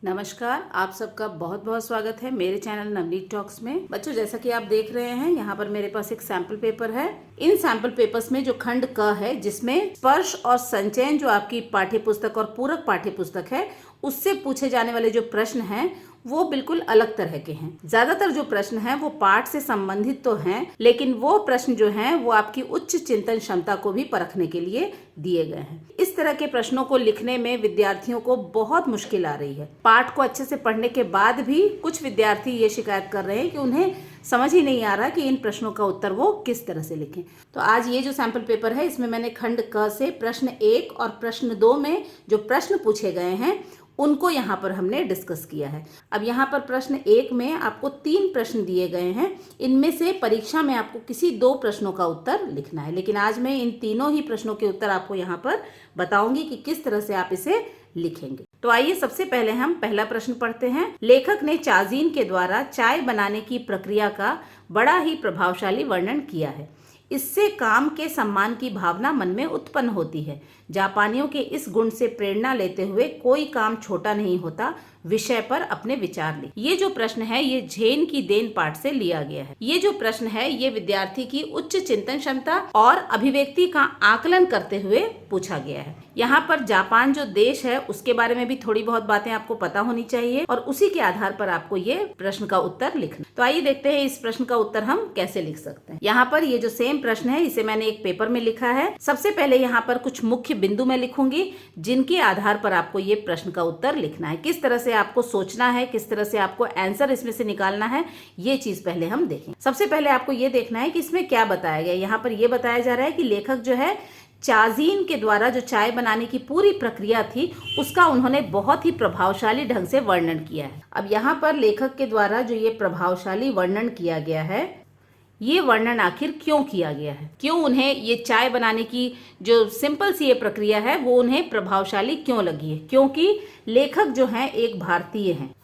नमस्कार, आप सबका बहुत बहुत स्वागत है मेरे चैनल नवनीत टॉक्स में। बच्चों, जैसा कि आप देख रहे हैं यहाँ पर मेरे पास एक सैंपल पेपर है। इन सैंपल पेपर्स में जो खंड क है, जिसमें स्पर्श और संचयन जो आपकी पाठ्य पुस्तक और पूरक पाठ्य पुस्तक है उससे पूछे जाने वाले जो प्रश्न हैं वो बिल्कुल अलग तरह के हैं। ज्यादातर जो प्रश्न हैं वो पाठ से संबंधित तो हैं, लेकिन वो प्रश्न जो हैं वो आपकी उच्च चिंतन क्षमता को भी परखने के लिए दिए गए हैं। इस तरह के प्रश्नों को लिखने में विद्यार्थियों को बहुत मुश्किल आ रही है। पाठ को अच्छे से पढ़ने के बाद भी कुछ विद्यार्थी ये शिकायत कर रहे हैं कि उन्हें समझ ही नहीं आ रहा कि इन प्रश्नों का उत्तर वो किस तरह से लिखें। तो आज ये जो सैंपल पेपर है, इसमें मैंने खंड क से प्रश्न 1 और प्रश्न 2 में जो प्रश्न पूछे गए हैं उनको यहाँ पर हमने डिस्कस किया है। अब यहाँ पर प्रश्न 1 में आपको 3 प्रश्न दिए गए हैं। इनमें से परीक्षा में आपको किसी 2 प्रश्नों का उत्तर लिखना है, लेकिन आज मैं इन तीनों ही प्रश्नों के उत्तर आपको यहाँ पर बताऊंगी कि किस तरह से आप इसे लिखेंगे। तो आइए सबसे पहले हम पहला प्रश्न पढ़ते हैं। लेखक ने चाजीन के द्वारा चाय बनाने की प्रक्रिया का बड़ा ही प्रभावशाली वर्णन किया है। इससे काम के सम्मान की भावना मन में उत्पन्न होती है। जापानियों के इस गुण से प्रेरणा लेते हुए कोई काम छोटा नहीं होता विषय पर अपने विचार लिख। ये जो प्रश्न है ये झेन की देन पाठ से लिया गया है। ये जो प्रश्न है ये विद्यार्थी की उच्च चिंतन क्षमता और अभिव्यक्ति का आकलन करते हुए पूछा गया है। यहाँ पर जापान जो देश है उसके बारे में भी थोड़ी बहुत बातें आपको पता होनी चाहिए और उसी के आधार पर आपको ये प्रश्न का उत्तर लिखना। तो आइए देखते हैं इस प्रश्न का उत्तर हम कैसे लिख सकते हैं। यहाँ पर ये जो सेम प्रश्न है इसे मैंने एक पेपर में लिखा है। सबसे पहले यहाँ पर कुछ मुख्य बिंदु मैं लिखूंगी जिनके आधार पर आपको ये प्रश्न का उत्तर लिखना है। किस तरह से आपको सोचना है, किस तरह से आपको आंसर इसमें से निकालना है, ये चीज पहले हम देखें। सबसे पहले आपको ये देखना है कि इसमें क्या बताया गया। यहाँ पर ये बताया जा रहा है कि लेखक जो है चाजीन के द्वारा जो चाय बनाने की पूरी प्रक्रिया थी उसका उन्होंने बहुत ही प्रभावशाली ढंग से वर्णन किया है। अब यहाँ पर लेखक के द्वारा जो ये प्रभावशाली वर्णन किया गया है, ये वर्णन आखिर क्यों किया गया है, क्यों उन्हें ये चाय बनाने की जो सिंपल सी ये प्रक्रिया है वो उन्हें प्रभावशाली क्यों लगी है। क्योंकि लेखक जो हैं एक भारतीय हैं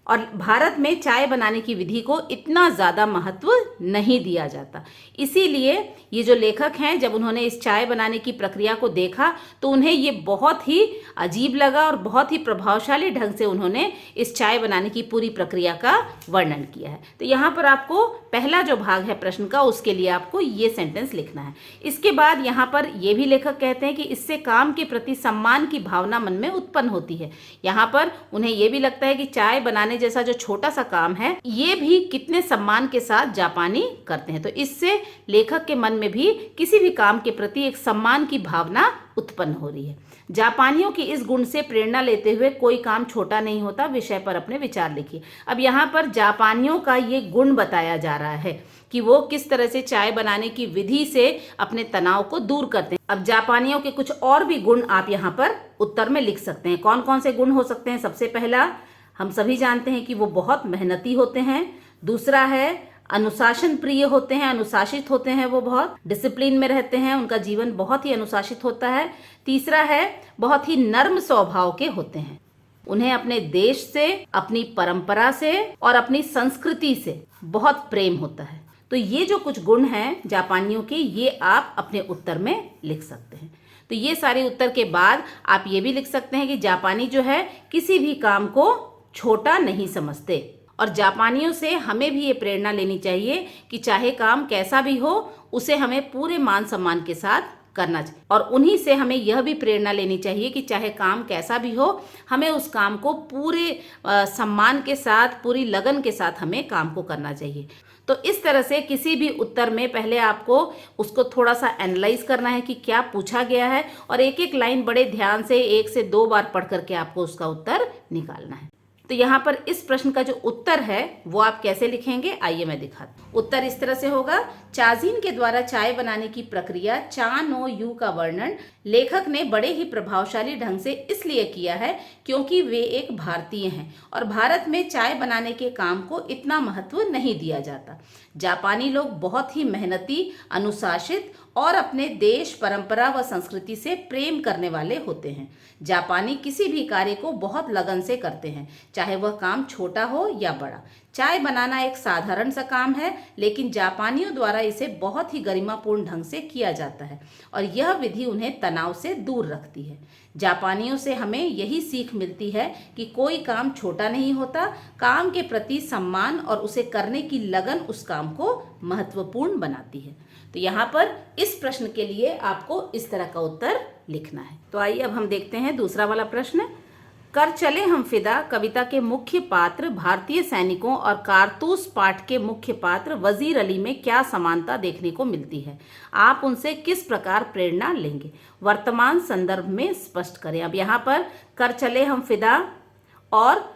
और भारत में चाय बनाने की विधि को इतना ज़्यादा महत्व नहीं दिया जाता। इसीलिए ये जो लेखक हैं जब उन्होंने इस चाय बनाने की प्रक्रिया को देखा तो उन्हें ये बहुत ही अजीब लगा और बहुत ही प्रभावशाली ढंग से उन्होंने इस चाय बनाने की पूरी प्रक्रिया का वर्णन किया है। तो यहाँ पर आपको पहला जो भाग है प्रश्न का उसके लिए आपको ये सेंटेंस लिखना है। इसके बाद यहाँ पर ये भी लेखक कहते हैं कि इससे काम के प्रति सम्मान की भावना मन में उत्पन्न होती है। यहाँ पर उन्हें ये भी लगता है कि चाय बनाने जैसा जो छोटा सा काम है ये भी कितने सम्मान के साथ जापानी करते हैं। तो इससे लेखक के मन में भी किसी भी काम के प्रति एक सम्मान की भावना उत्पन्न हो रही है। जापानियों की इस गुण से प्रेरणा लेते हुए कोई काम छोटा नहीं होता विषय पर अपने विचार लिखिए। अब यहाँ पर जापानियों का ये गुण बताया जा रहा है कि वो किस तरह से चाय बनाने की विधि से अपने तनाव को दूर करते हैं। अब जापानियों के कुछ और भी गुण आप यहाँ पर उत्तर में लिख सकते हैं। कौन कौन से गुण हो सकते हैं? सबसे पहला, हम सभी जानते हैं कि वो बहुत मेहनती होते हैं। दूसरा है अनुशासन प्रिय होते हैं, अनुशासित होते हैं, वो बहुत डिसिप्लिन में रहते हैं, उनका जीवन बहुत ही अनुशासित होता है। तीसरा है बहुत ही नर्म स्वभाव के होते हैं, उन्हें अपने देश से, अपनी परंपरा से और अपनी संस्कृति से बहुत प्रेम होता है। तो ये जो कुछ गुण हैं जापानियों के, ये आप अपने उत्तर में लिख सकते हैं। तो ये सारे उत्तर के बाद आप ये भी लिख सकते हैं कि जापानी जो है किसी भी काम को छोटा नहीं समझते और जापानियों से हमें भी ये प्रेरणा लेनी चाहिए कि चाहे काम कैसा भी हो उसे हमें पूरे मान सम्मान के साथ करना चाहिए। और उन्हीं से हमें यह भी प्रेरणा लेनी चाहिए कि चाहे काम कैसा भी हो हमें उस काम को पूरे सम्मान के साथ, पूरी लगन के साथ हमें काम को करना चाहिए। तो इस तरह से किसी भी उत्तर में पहले आपको उसको थोड़ा सा एनालाइज करना है कि क्या पूछा गया है और एक एक लाइन बड़े ध्यान से 1 से 2 बार पढ़ करके आपको उसका उत्तर निकालना है। तो यहाँ पर इस प्रश्न का जो उत्तर है वो आप कैसे लिखेंगे, आइए मैं दिखाती हूँ। उत्तर इस तरह से होगा। चाजीन के द्वारा चाय बनाने की प्रक्रिया चा नो यू का वर्णन लेखक ने बड़े ही प्रभावशाली ढंग से इसलिए किया है क्योंकि वे एक भारतीय हैं और भारत में चाय बनाने के काम को इतना महत्व नहीं दिया जाता। जापानी लोग बहुत ही मेहनती, अनुशासित और अपने देश, परंपरा व संस्कृति से प्रेम करने वाले होते हैं। जापानी किसी भी कार्य को बहुत लगन से करते हैं, चाहे वह काम छोटा हो या बड़ा। चाय बनाना एक साधारण सा काम है, लेकिन जापानियों द्वारा इसे बहुत ही गरिमापूर्ण ढंग से किया जाता है और यह विधि उन्हें तनाव से दूर रखती है। जापानियों से हमें यही सीख मिलती है कि कोई काम छोटा नहीं होता। काम के प्रति सम्मान और उसे करने की लगन उस काम को महत्वपूर्ण बनाती है। तो यहाँ पर इस प्रश्न के लिए आपको इस तरह का उत्तर लिखना है। तो आइए अब हम देखते हैं दूसरा वाला प्रश्न। कर चले हम फिदा कविता के मुख्य पात्र भारतीय सैनिकों और कारतूस पाठ के मुख्य पात्र वजीर अली में क्या समानता देखने को मिलती है? आप उनसे किस प्रकार प्रेरणा लेंगे? वर्तमान संदर्भ में स्पष्ट करें। अब यहाँ पर कर चले हम फिदा और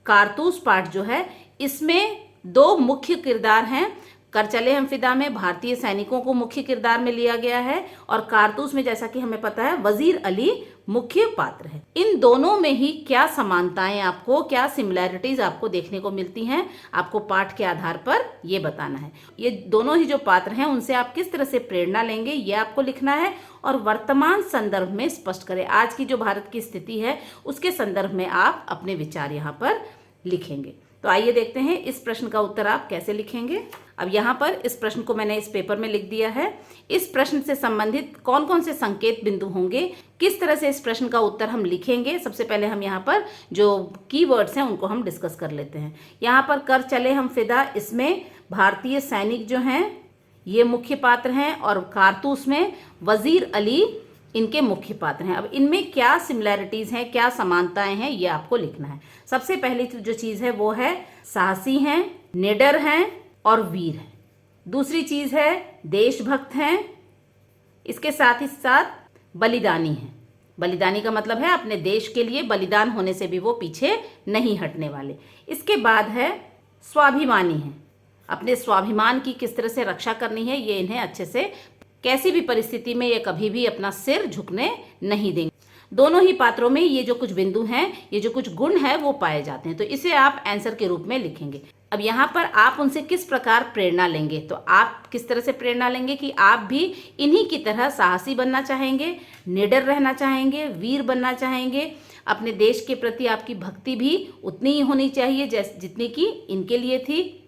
कारतूस पाठ जो है, इसमें दो मुख्य किरदार हैं। कर चले हम फिदा में भारतीय सैनिकों को मुख्य किरदार में लिया गया है और कारतूस में, जैसा कि हमें पता है, वजीर अली मुख्य पात्र है। इन दोनों में ही क्या समानताएं आपको, क्या सिमिलैरिटीज आपको देखने को मिलती हैं, आपको पाठ के आधार पर ये बताना है। ये दोनों ही जो पात्र हैं उनसे आप किस तरह से प्रेरणा लेंगे, ये आपको लिखना है और वर्तमान संदर्भ में स्पष्ट करें। आज की जो भारत की स्थिति है उसके संदर्भ में आप अपने विचार यहाँ पर लिखेंगे। तो आइए देखते हैं इस प्रश्न का उत्तर आप कैसे लिखेंगे। अब यहाँ पर इस प्रश्न को मैंने इस पेपर में लिख दिया है। इस प्रश्न से संबंधित कौन कौन से संकेत बिंदु होंगे, किस तरह से इस प्रश्न का उत्तर हम लिखेंगे, सबसे पहले हम यहाँ पर जो कीवर्ड्स हैं उनको हम डिस्कस कर लेते हैं। यहाँ पर कर चले हम फिदा, इसमें भारतीय सैनिक जो हैं ये मुख्य पात्र हैं और कारतूस में वजीर अली इनके मुख्य पात्र हैं। अब इनमें क्या सिमिलैरिटीज हैं, क्या समानताएं हैं, ये आपको लिखना है। सबसे पहली जो चीज है वो है साहसी हैं, निडर हैं और वीर हैं। दूसरी चीज है देशभक्त हैं, इसके साथ ही साथ बलिदानी हैं। बलिदानी का मतलब है अपने देश के लिए बलिदान होने से भी वो पीछे नहीं हटने वाले। इसके बाद है स्वाभिमानी हैं, अपने स्वाभिमान की किस तरह से रक्षा करनी है ये इन्हें अच्छे से, कैसी भी परिस्थिति में ये कभी भी अपना सिर झुकने नहीं देंगे। दोनों ही पात्रों में ये जो कुछ बिंदु हैं, ये जो कुछ गुण है वो पाए जाते हैं। तो इसे आप आंसर के रूप में लिखेंगे। अब यहाँ पर आप उनसे किस प्रकार प्रेरणा लेंगे, तो आप किस तरह से प्रेरणा लेंगे कि आप भी इन्हीं की तरह साहसी बनना चाहेंगे, निडर रहना चाहेंगे, वीर बनना चाहेंगे। अपने देश के प्रति आपकी भक्ति भी उतनी ही होनी चाहिए जितनी कि इनके लिए थी।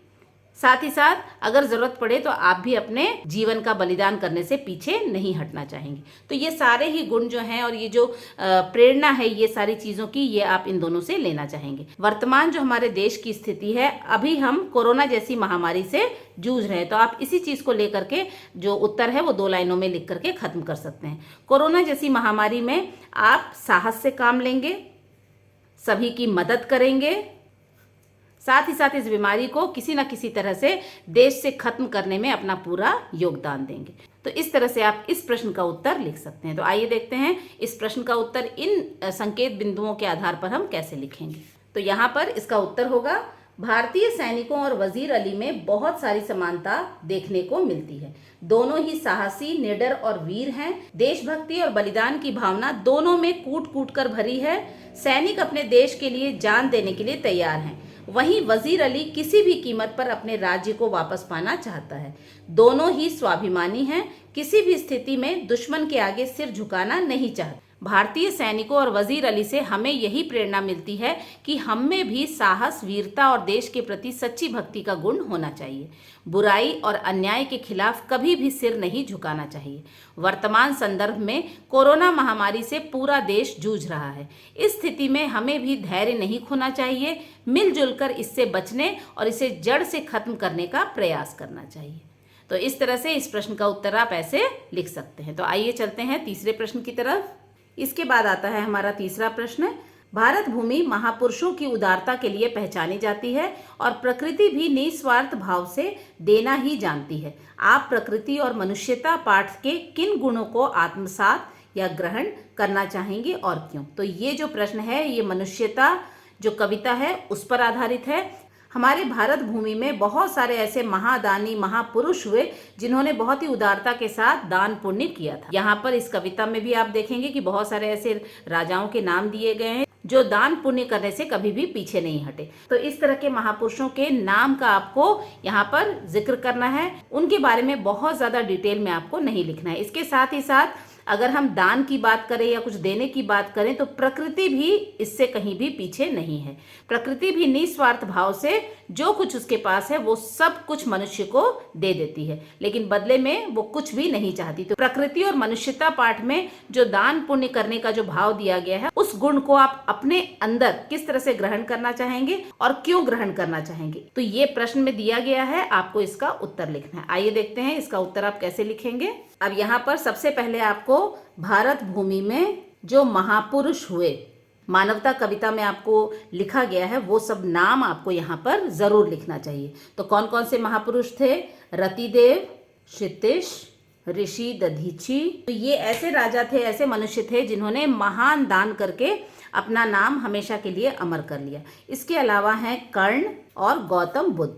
साथ ही साथ अगर जरूरत पड़े तो आप भी अपने जीवन का बलिदान करने से पीछे नहीं हटना चाहेंगे। तो ये सारे ही गुण जो हैं और ये जो प्रेरणा है, ये सारी चीज़ों की, ये आप इन दोनों से लेना चाहेंगे। वर्तमान जो हमारे देश की स्थिति है, अभी हम कोरोना जैसी महामारी से जूझ रहे हैं, तो आप इसी चीज़ को लेकर के जो उत्तर है वो 2 लाइनों में लिख करके खत्म कर सकते हैं। कोरोना जैसी महामारी में आप साहस से काम लेंगे, सभी की मदद करेंगे, साथ ही साथ इस बीमारी को किसी न किसी तरह से देश से खत्म करने में अपना पूरा योगदान देंगे। तो इस तरह से आप इस प्रश्न का उत्तर लिख सकते हैं। तो आइए देखते हैं इस प्रश्न का उत्तर इन संकेत बिंदुओं के आधार पर हम कैसे लिखेंगे। तो यहाँ पर इसका उत्तर होगा, भारतीय सैनिकों और वजीर अली में बहुत सारी समानता देखने को मिलती है। दोनों ही साहसी, निडर और वीर हैं। देशभक्ति और बलिदान की भावना दोनों में कूट कूट कर भरी है। सैनिक अपने देश के लिए जान देने के लिए तैयार हैं। वहीं वजीर अली किसी भी कीमत पर अपने राज्य को वापस पाना चाहता है। दोनों ही स्वाभिमानी हैं, किसी भी स्थिति में दुश्मन के आगे सिर झुकाना नहीं चाहते। भारतीय सैनिकों और वजीर अली से हमें यही प्रेरणा मिलती है कि हम में भी साहस, वीरता और देश के प्रति सच्ची भक्ति का गुण होना चाहिए। बुराई और अन्याय के खिलाफ कभी भी सिर नहीं झुकाना चाहिए। वर्तमान संदर्भ में कोरोना महामारी से पूरा देश जूझ रहा है। इस स्थिति में हमें भी धैर्य नहीं खोना चाहिए। मिलजुल कर इससे बचने और इसे जड़ से खत्म करने का प्रयास करना चाहिए। तो इस तरह से इस प्रश्न का उत्तर आप ऐसे लिख सकते हैं। तो आइए चलते हैं तीसरे प्रश्न की तरफ। इसके बाद आता है हमारा तीसरा प्रश्न। भारत भूमि महापुरुषों की उदारता के लिए पहचानी जाती है और प्रकृति भी निस्वार्थ भाव से देना ही जानती है। आप प्रकृति और मनुष्यता पाठ के किन गुणों को आत्मसात या ग्रहण करना चाहेंगे और क्यों? तो ये जो प्रश्न है ये मनुष्यता जो कविता है उस पर आधारित है। हमारे भारत भूमि में बहुत सारे ऐसे महादानी महापुरुष हुए जिन्होंने बहुत ही उदारता के साथ दान पुण्य किया था। यहाँ पर इस कविता में भी आप देखेंगे कि बहुत सारे ऐसे राजाओं के नाम दिए गए हैं जो दान पुण्य करने से कभी भी पीछे नहीं हटे। तो इस तरह के महापुरुषों के नाम का आपको यहाँ पर जिक्र करना है। उनके बारे में बहुत ज्यादा डिटेल में आपको नहीं लिखना है। इसके साथ ही साथ अगर हम दान की बात करें या कुछ देने की बात करें तो प्रकृति भी इससे कहीं भी पीछे नहीं है। प्रकृति भी निस्वार्थ भाव से जो कुछ उसके पास है वो सब कुछ मनुष्य को दे देती है, लेकिन बदले में वो कुछ भी नहीं चाहती। तो प्रकृति और मनुष्यता पाठ में जो दान पुण्य करने का जो भाव दिया गया है, उस गुण को आप अपने अंदर किस तरह से ग्रहण करना चाहेंगे और क्यों ग्रहण करना चाहेंगे, तो ये प्रश्न में दिया गया है। आपको इसका उत्तर लिखना है। आइए देखते हैं इसका उत्तर आप कैसे लिखेंगे। अब यहाँ पर सबसे पहले आपको भारत भूमि में जो महापुरुष हुए, मानवता कविता में आपको लिखा गया है, वो सब नाम आपको यहाँ पर जरूर लिखना चाहिए। तो कौन कौन से महापुरुष थे? रतिदेव, क्षितिज, ऋषि दधीची। तो ये ऐसे राजा थे, ऐसे मनुष्य थे जिन्होंने महान दान करके अपना नाम हमेशा के लिए अमर कर लिया। इसके अलावा हैं कर्ण और गौतम बुद्ध।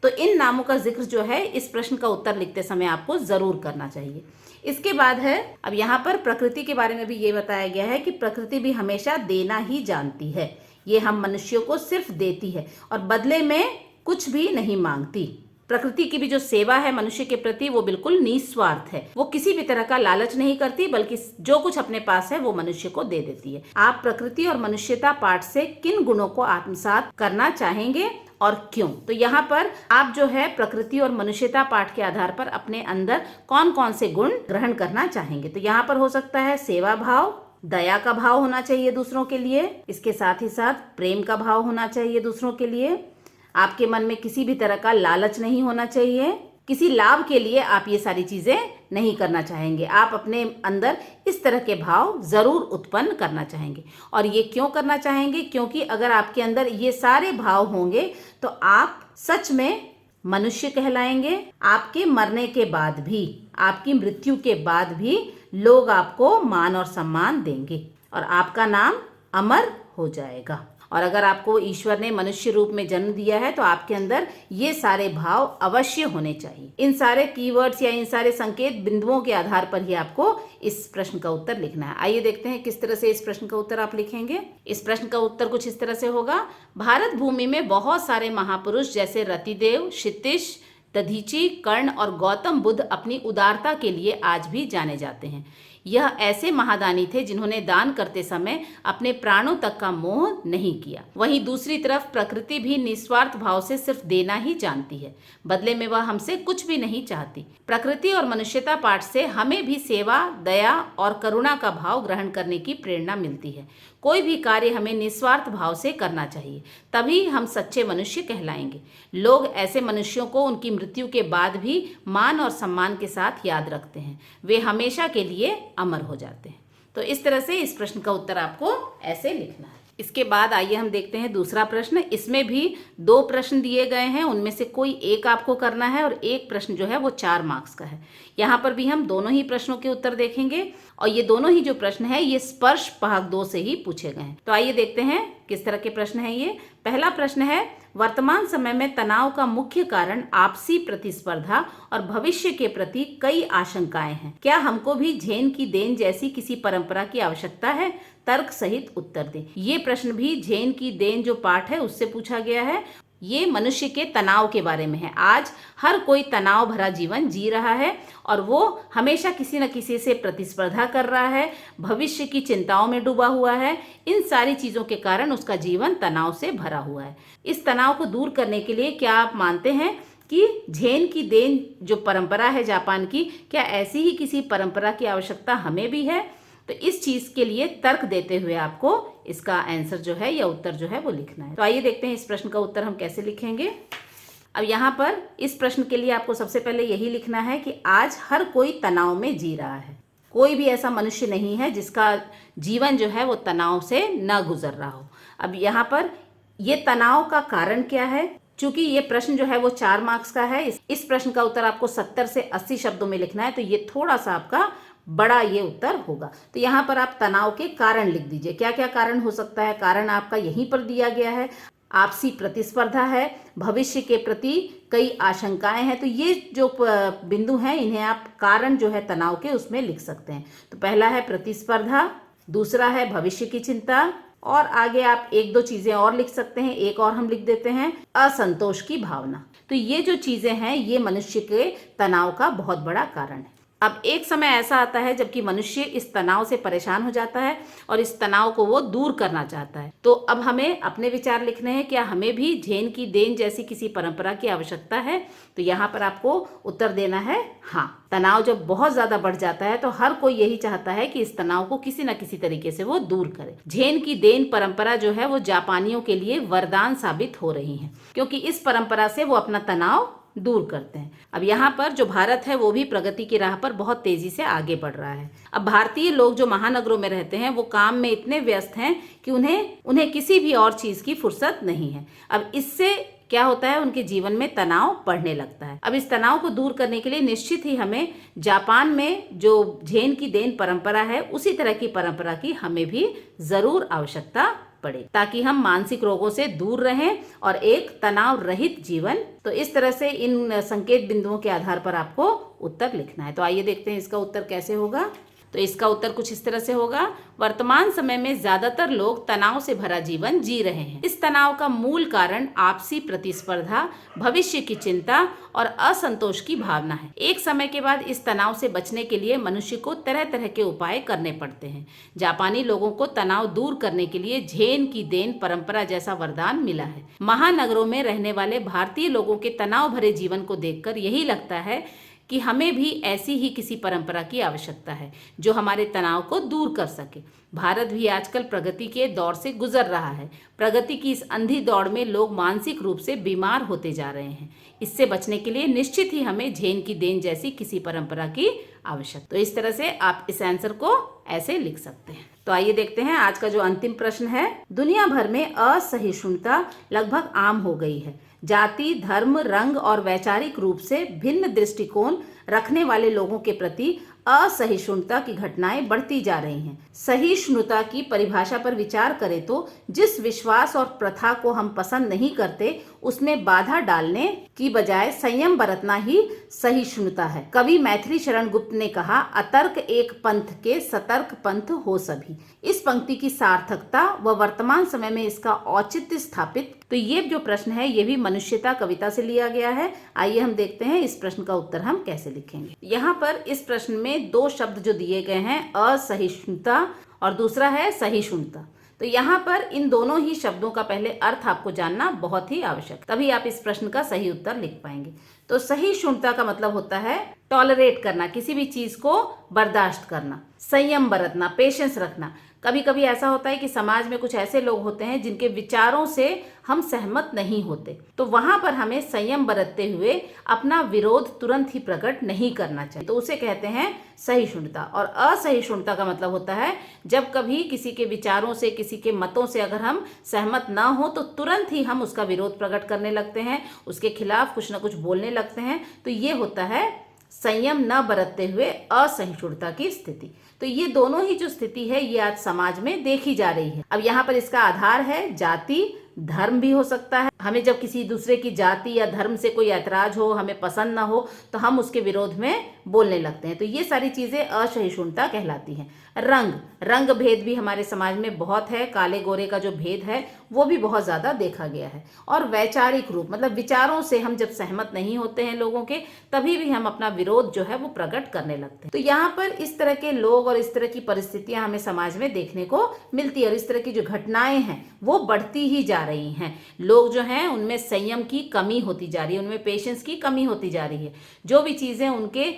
तो इन नामों का जिक्र जो है इस प्रश्न का उत्तर लिखते समय आपको जरूर करना चाहिए। इसके बाद है, अब यहाँ पर प्रकृति के बारे में भी ये बताया गया है कि प्रकृति भी हमेशा देना ही जानती है। ये हम मनुष्यों को सिर्फ देती है और बदले में कुछ भी नहीं मांगती। प्रकृति की भी जो सेवा है मनुष्य के प्रति वो बिल्कुल निस्वार्थ है। वो किसी भी तरह का लालच नहीं करती, बल्कि जो कुछ अपने पास है वो मनुष्य को दे देती है। आप प्रकृति और मनुष्यता पाठ से किन गुणों को आत्मसात करना चाहेंगे और क्यों? तो यहाँ पर आप जो है प्रकृति और मनुष्यता पाठ के आधार पर अपने अंदर कौन कौन से गुण ग्रहण करना चाहेंगे। तो यहाँ पर हो सकता है सेवा भाव, दया का भाव होना चाहिए दूसरों के लिए। इसके साथ ही साथ प्रेम का भाव होना चाहिए दूसरों के लिए। आपके मन में किसी भी तरह का लालच नहीं होना चाहिए। किसी लाभ के लिए आप ये सारी चीजें नहीं करना चाहेंगे। आप अपने अंदर इस तरह के भाव जरूर उत्पन्न करना चाहेंगे। और ये क्यों करना चाहेंगे? क्योंकि अगर आपके अंदर ये सारे भाव होंगे तो आप सच में मनुष्य कहलाएंगे। आपके मरने के बाद भी, आपकी मृत्यु के बाद भी लोग आपको मान और सम्मान देंगे और आपका नाम अमर हो जाएगा। और अगर आपको ईश्वर ने मनुष्य रूप में जन्म दिया है तो आपके अंदर ये सारे भाव अवश्य होने चाहिए। इन सारे कीवर्ड्स या इन सारे संकेत बिंदुओं के आधार पर ही आपको इस प्रश्न का उत्तर लिखना है। आइए देखते हैं किस तरह से इस प्रश्न का उत्तर आप लिखेंगे। इस प्रश्न का उत्तर कुछ इस तरह से होगा। भारत भूमि में बहुत सारे महापुरुष जैसे रतिदेव, क्षितिज, दधीची, कर्ण और गौतम बुद्ध अपनी उदारता के लिए आज भी जाने जाते हैं। यह ऐसे महादानी थे जिन्होंने दान करते समय अपने प्राणों तक का मोह नहीं किया। वहीं दूसरी तरफ प्रकृति भी निस्वार्थ भाव से सिर्फ देना ही जानती है, बदले में वह हमसे कुछ भी नहीं चाहती। प्रकृति और मनुष्यता पाठ से हमें भी सेवा, दया और करुणा का भाव ग्रहण करने की प्रेरणा मिलती है। कोई भी कार्य हमें निस्वार्थ भाव से करना चाहिए, तभी हम सच्चे मनुष्य कहलाएंगे। लोग ऐसे मनुष्यों को उनकी मृत्यु के बाद भी मान और सम्मान के साथ याद रखते हैं। वे हमेशा के लिए अमर हो जाते हैं। तो इस तरह से इस प्रश्न का उत्तर आपको ऐसे लिखना है। इसके बाद आइए हम देखते हैं दूसरा प्रश्न। इसमें भी 2 प्रश्न दिए गए हैं, उनमें से कोई एक आपको करना है और एक प्रश्न जो है वो 4 मार्क्स का है। यहाँ पर भी हम दोनों ही प्रश्नों के उत्तर देखेंगे और ये दोनों ही जो प्रश्न है ये स्पर्श भाग 2 से ही पूछे गए हैं। तो आइए देखते हैं किस तरह के प्रश्न है ये। पहला प्रश्न है, वर्तमान समय में तनाव का मुख्य कारण आपसी प्रतिस्पर्धा और भविष्य के प्रति कई आशंकाएं हैं। क्या हमको भी झेन की देन जैसी किसी परंपरा की आवश्यकता है? तर्क सहित उत्तर दें। ये प्रश्न भी झेन की देन जो पाठ है उससे पूछा गया है। ये मनुष्य के तनाव के बारे में है। आज हर कोई तनाव भरा जीवन जी रहा है और वो हमेशा किसी न किसी से प्रतिस्पर्धा कर रहा है, भविष्य की चिंताओं में डूबा हुआ है। इन सारी चीजों के कारण उसका जीवन तनाव से भरा हुआ है। इस तनाव को दूर करने के लिए क्या आप मानते हैं कि झेन की देन जो परंपरा है जापान की, क्या ऐसी ही किसी परंपरा की आवश्यकता हमें भी है? तो इस चीज के लिए तर्क देते हुए आपको इसका आंसर जो है या उत्तर जो है वो लिखना है। तो आइए देखते हैं इस प्रश्न का उत्तर हम कैसे लिखेंगे। अब यहाँ पर इस प्रश्न के लिए आपको सबसे पहले यही लिखना है कि आज हर कोई तनाव में जी रहा है। कोई भी ऐसा मनुष्य नहीं है जिसका जीवन जो है वो तनाव से न गुजर रहा हो। अब यहाँ पर ये तनाव का कारण क्या है? चूंकि ये प्रश्न जो है वो 4 मार्क्स का है, इस प्रश्न का उत्तर आपको 70 से 80 शब्दों में लिखना है, तो ये थोड़ा सा आपका बड़ा ये उत्तर होगा। तो यहाँ पर आप तनाव के कारण लिख दीजिए। क्या क्या कारण हो सकता है? कारण आपका यहीं पर दिया गया है। आपसी प्रतिस्पर्धा है, भविष्य के प्रति कई आशंकाएं हैं। तो ये जो बिंदु हैं इन्हें आप कारण जो है तनाव के उसमें लिख सकते हैं। तो पहला है प्रतिस्पर्धा, दूसरा है भविष्य की चिंता, और आगे आप एक दो चीजें और लिख सकते हैं। एक और हम लिख देते हैं, असंतोष की भावना। तो ये जो चीजें हैं ये मनुष्य के तनाव का बहुत बड़ा कारण है। अब एक समय ऐसा आता है जबकि मनुष्य इस तनाव से परेशान हो जाता है और इस तनाव को वो दूर करना चाहता है। तो अब हमें अपने विचार लिखने हैं, क्या हमें भी झेन की देन जैसी किसी परंपरा की आवश्यकता है? तो यहाँ पर आपको उत्तर देना है हाँ। तनाव जब बहुत ज्यादा बढ़ जाता है तो हर कोई यही चाहता है कि इस तनाव को किसी न किसी तरीके से वो दूर करे। झेन की देन परंपरा जो है वो जापानियों के लिए वरदान साबित हो रही है, क्योंकि इस परंपरा से वो अपना तनाव दूर करते हैं। अब यहाँ पर जो भारत है वो भी प्रगति की राह पर बहुत तेजी से आगे बढ़ रहा है। अब भारतीय लोग जो महानगरों में रहते हैं वो काम में इतने व्यस्त हैं कि उन्हें किसी भी और चीज की फुर्सत नहीं है। अब इससे क्या होता है, उनके जीवन में तनाव बढ़ने लगता है। अब इस तनाव को दूर करने के लिए निश्चित ही हमें जापान में जो झेन की देन परंपरा है उसी तरह की परंपरा की हमें भी जरूर आवश्यकता पड़े, ताकि हम मानसिक रोगों से दूर रहें और एक तनाव रहित जीवन। तो इस तरह से इन संकेत बिंदुओं के आधार पर आपको उत्तर लिखना है। तो आइए देखते हैं इसका उत्तर कैसे होगा। तो इसका उत्तर कुछ इस तरह से होगा, वर्तमान समय में ज्यादातर लोग तनाव से भरा जीवन जी रहे हैं। इस तनाव का मूल कारण आपसी प्रतिस्पर्धा, भविष्य की चिंता और असंतोष की भावना है। एक समय के बाद इस तनाव से बचने के लिए मनुष्य को तरह तरह के उपाय करने पड़ते हैं। जापानी लोगों को तनाव दूर करने के लिए झेन की देन परंपरा जैसा वरदान मिला है। महानगरों में रहने वाले भारतीय लोगों के तनाव भरे जीवन को देखकर यही लगता है कि हमें भी ऐसी ही किसी परंपरा की आवश्यकता है जो हमारे तनाव को दूर कर सके। भारत भी आजकल प्रगति के दौर से गुजर रहा है। प्रगति की इस अंधी दौड़ में लोग मानसिक रूप से बीमार होते जा रहे हैं। इससे बचने के लिए निश्चित ही हमें झेन की देन जैसी किसी परंपरा की आवश्यकता। तो इस तरह से आप इस आंसर को ऐसे लिख सकते हैं। तो आइए देखते हैं आज का जो अंतिम प्रश्न है। दुनिया भर में असहिष्णुता लगभग आम हो गई है। जाति, धर्म, रंग और वैचारिक रूप से भिन्न दृष्टिकोण रखने वाले लोगों के प्रति असहिष्णुता की घटनाएं बढ़ती जा रही हैं। सहिष्णुता की परिभाषा पर विचार करें तो जिस विश्वास और प्रथा को हम पसंद नहीं करते उसमें बाधा डालने की बजाय संयम बरतना ही सहिष्णुता है। कवि मैथिली शरण गुप्त ने कहा, अतर्क एक पंथ के सतर्क पंथ हो सभी। इस पंक्ति की सार्थकता व वर्तमान समय में इसका औचित्य स्थापित। तो ये जो प्रश्न है ये भी मनुष्यता कविता से लिया गया है। आइए हम देखते हैं इस प्रश्न का उत्तर हम कैसे लिखेंगे। यहाँ पर इस प्रश्न में दो शब्द जो दिए गए हैं, असहिष्णुता और दूसरा है सहिष्णुता। तो यहाँ पर इन दोनों ही शब्दों का पहले अर्थ आपको जानना बहुत ही आवश्यक, तभी आप इस प्रश्न का सही उत्तर लिख पाएंगे। तो सहिष्णुता का मतलब होता है टॉलरेट करना, किसी भी चीज को बर्दाश्त करना, संयम बरतना, पेशेंस रखना। कभी कभी ऐसा होता है कि समाज में कुछ ऐसे लोग होते हैं जिनके विचारों से हम सहमत नहीं होते, तो वहां पर हमें संयम बरतते हुए अपना विरोध तुरंत ही प्रकट नहीं करना चाहिए। तो उसे कहते हैं सहिष्णुता। और असहिष्णुता का मतलब होता है जब कभी किसी के विचारों से, किसी के मतों से अगर हम सहमत ना हो तो तुरंत ही हम उसका विरोध प्रकट करने लगते हैं, उसके खिलाफ कुछ ना कुछ बोलने लगते हैं। तो ये होता है संयम न बरतते हुए असहिष्णुता की स्थिति। तो ये दोनों ही जो स्थिति है ये आज समाज में देखी जा रही है। अब यहाँ पर इसका आधार है जाति, धर्म भी हो सकता है। हमें जब किसी दूसरे की जाति या धर्म से कोई ऐतराज हो, हमें पसंद ना हो, तो हम उसके विरोध में बोलने लगते हैं। तो ये सारी चीजें असहिष्णुता कहलाती हैं। रंग भेद भी हमारे समाज में बहुत है। काले गोरे का जो भेद है वो भी बहुत ज्यादा देखा गया है। और वैचारिक रूप मतलब विचारों से हम जब सहमत नहीं होते हैं लोगों के, तभी भी हम अपना विरोध जो है वो प्रकट करने लगते हैं। तो यहाँ पर इस तरह के लोग और इस तरह की परिस्थितियां हमें समाज में देखने को मिलती है और इस तरह की जो घटनाएं हैं वो बढ़ती ही जा रही हैं। लोग जो हैं उनमें संयम की कमी होती जा रही है, उनमें पेशेंस की कमी होती जा रही है। जो भी चीजें उनके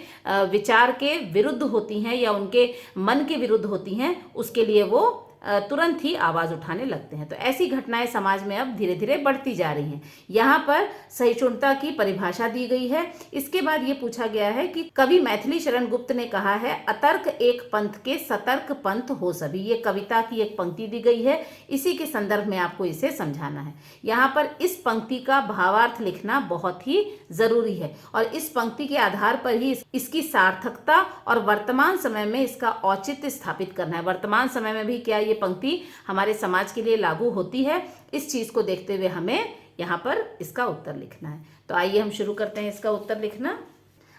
विचार के विरुद्ध होती हैं या उनके मन के विरुद्ध होती हैं उसके लिए वो तुरंत ही आवाज उठाने लगते हैं। तो ऐसी घटनाएं समाज में अब धीरे धीरे बढ़ती जा रही हैं। यहाँ पर सहिष्णुता की परिभाषा दी गई है। इसके बाद ये पूछा गया है कि कवि मैथिली शरण गुप्त ने कहा है, अतर्क एक पंथ के सतर्क पंथ हो सभी। ये कविता की एक पंक्ति दी गई है, इसी के संदर्भ में आपको इसे समझाना है। यहाँ पर इस पंक्ति का भावार्थ लिखना बहुत ही जरूरी है और इस पंक्ति के आधार पर ही इसकी सार्थकता और वर्तमान समय में इसका औचित्य स्थापित करना है। वर्तमान समय में भी क्या ये पंक्ति हमारे समाज के लिए लागू होती है, इस चीज को देखते हुए हमें यहाँ पर इसका उत्तर लिखना है। तो आइए हम शुरू करते हैं इसका उत्तर लिखना।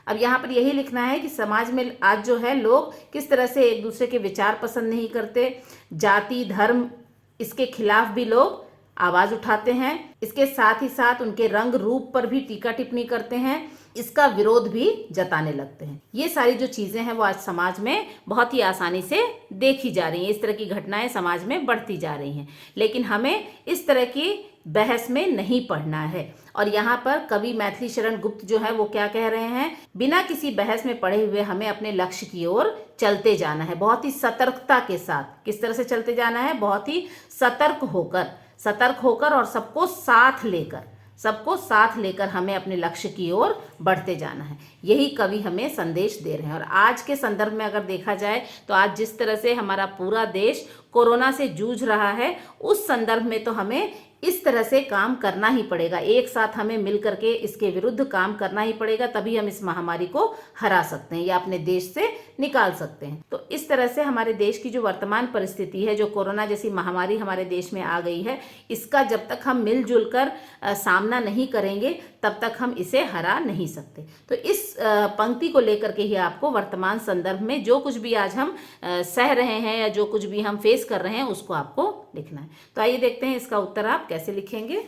अब यहाँ पर यही लिखना है कि समाज में आज जो है लोग किस तरह से एक दूसरे के विचार पसंद नहीं करते, जाति, धर्म इसके खिलाफ भी लोग आवाज उठाते हैं। इसके साथ ही साथ उनके रंग रूप पर भी टीका टिप्पणी करते हैं, इसका विरोध भी जताने लगते हैं। ये सारी जो चीजें हैं वो आज समाज में बहुत ही आसानी से देखी जा रही हैं। इस तरह की घटनाएं समाज में बढ़ती जा रही हैं, लेकिन हमें इस तरह की बहस में नहीं पढ़ना है। और यहाँ पर कवि मैथिली शरण गुप्त जो है वो क्या कह रहे हैं, बिना किसी बहस में पढ़े हुए हमें अपने लक्ष्य की ओर चलते जाना है, बहुत ही सतर्कता के साथ। किस तरह से चलते जाना है? बहुत ही सतर्क होकर और सबको साथ लेकर हमें अपने लक्ष्य की ओर बढ़ते जाना है। यही कवि हमें संदेश दे रहे हैं। और आज के संदर्भ में अगर देखा जाए तो आज जिस तरह से हमारा पूरा देश कोरोना से जूझ रहा है, उस संदर्भ में तो हमें इस तरह से काम करना ही पड़ेगा। एक साथ हमें मिल करके इसके विरुद्ध काम करना ही पड़ेगा, तभी हम इस महामारी को हरा सकते हैं या अपने देश से निकाल सकते हैं। तो इस तरह से हमारे देश की जो वर्तमान परिस्थिति है, जो कोरोना जैसी महामारी हमारे देश में आ गई है, इसका जब तक हम मिलजुल कर सामना नहीं करेंगे तब तक हम इसे हरा नहीं सकते। तो इस पंक्ति को लेकर के ही आपको वर्तमान संदर्भ में जो कुछ भी आज हम सह रहे हैं या जो कुछ भी हम फेस कर रहे हैं उसको आपको लिखना है। तो आइए देखते हैं इसका उत्तर आप कैसे लिखेंगे।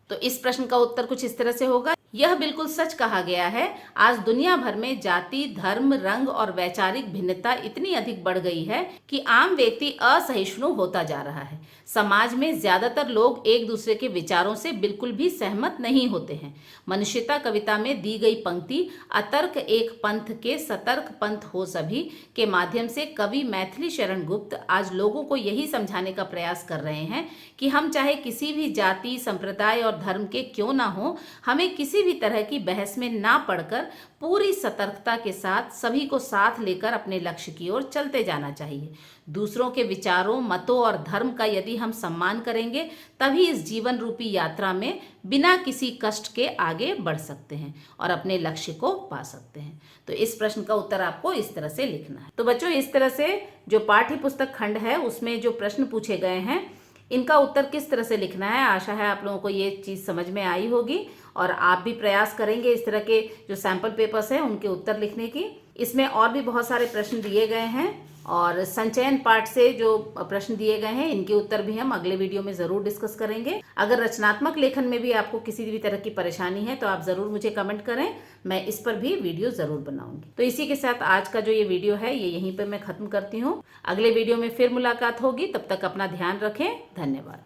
तो इस प्रश्न का उत्तर कुछ इस तरह से होगा, यह बिल्कुल सच कहा गया है। आज दुनिया भर में जाति, धर्म, रंग और वैचारिक भिन्नता इतनी अधिक बढ़ गई है कि आम व्यक्ति असहिष्णु होता जा रहा है। समाज में ज्यादातर लोग एक दूसरे के विचारों से बिल्कुल भी सहमत नहीं होते हैं। मनुष्यता कविता में दी गई पंक्ति अतर्क एक पंथ के सतर्क पंथ हो सभी के माध्यम से कवि मैथिली शरण गुप्त आज लोगों को यही समझाने का प्रयास कर रहे हैं कि हम चाहे किसी भी जाति, संप्रदाय और धर्म के क्यों ना हो, हमें किसी भी तरह की बहस में ना पड़कर पूरी सतर्कता के साथ सभी को साथ लेकर अपने लक्ष्य की ओर चलते जाना चाहिए। दूसरों के विचारों, मतों और धर्म का यदि हम सम्मान करेंगे तभी इस जीवन रूपी यात्रा में बिना किसी कष्ट के आगे बढ़ सकते हैं और अपने लक्ष्य को पा सकते हैं। तो इस प्रश्न का उत्तर आपको इस तरह से लिखना है। तो बच्चों, इस तरह से जो पाठ्य पुस्तक खंड है उसमें जो प्रश्न पूछे गए हैं, इनका उत्तर किस तरह से लिखना है, आशा है आप लोगों को ये चीज़ समझ में आई होगी और आप भी प्रयास करेंगे इस तरह के जो सैम्पल पेपर्स हैं उनके उत्तर लिखने की। इसमें और भी बहुत सारे प्रश्न दिए गए हैं और संचयन पाठ से जो प्रश्न दिए गए हैं इनके उत्तर भी हम अगले वीडियो में ज़रूर डिस्कस करेंगे। अगर रचनात्मक लेखन में भी आपको किसी भी तरह की परेशानी है तो आप ज़रूर मुझे कमेंट करें, मैं इस पर भी वीडियो ज़रूर बनाऊंगी। तो इसी के साथ आज का जो ये वीडियो है ये यहीं पर मैं ख़त्म करती हूँ। अगले वीडियो में फिर मुलाकात होगी, तब तक अपना ध्यान रखें। धन्यवाद।